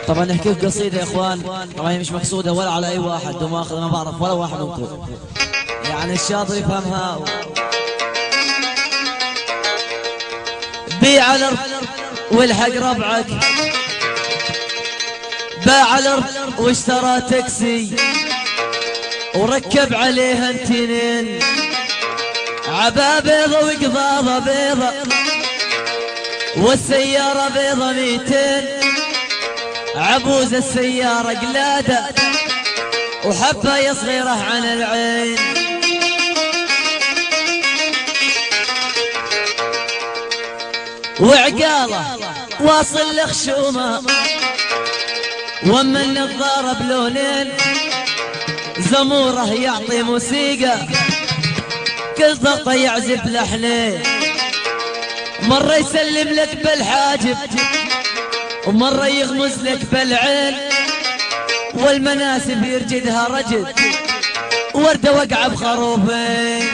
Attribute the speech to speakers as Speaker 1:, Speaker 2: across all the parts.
Speaker 1: طبعا نحكي لكم قصيدة يا اخوان، طبعا هي مش مقصودة ولا على اي واحد، ما بعرف ولا واحد منكم، يعني الشاطر يفهمها. بيع الارض والحق ربعك، باع الارض واشترى تاكسي وركب عليها انتنين، عبا بيضة وقضاضة بيضة والسيارة بيضة 200، عبوز السيارة قلادة وحبة صغيرة عن العين. وعقاله واصل لخشومه وام النظارة بلونين، زموره يعطي موسيقى كل ضغطه يعزف لحنين، مرة يسلم لك بالحاجب ومرة يغمز لك بالعين، والمناسب يرجدها رجد وردة وقع بخروفين.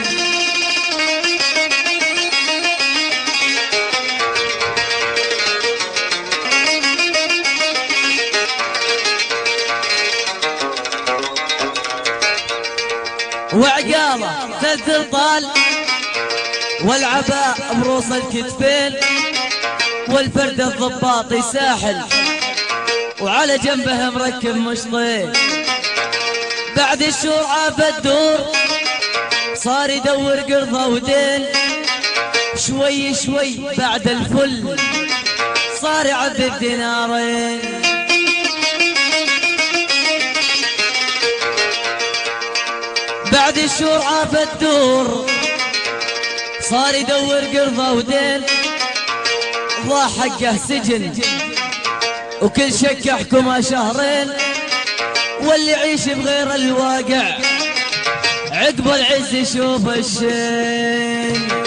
Speaker 1: وعقاله ثلث طال والعباء بروس الكتفين، والفرد الضباطي ساحل وعلى جنبه مركب مشطين. بعد الشهور عاف الدور صار يدور قرضه ودين، شوي شوي بعد الفل صار يعبي بدينارين. بعد الشهور عاف الدور صار يدور قرضه ودين، ضاع حقه سجن وكل شك يحكمه شهرين، واللي يعيش بغير الواقع عقب العز يشوف الشين.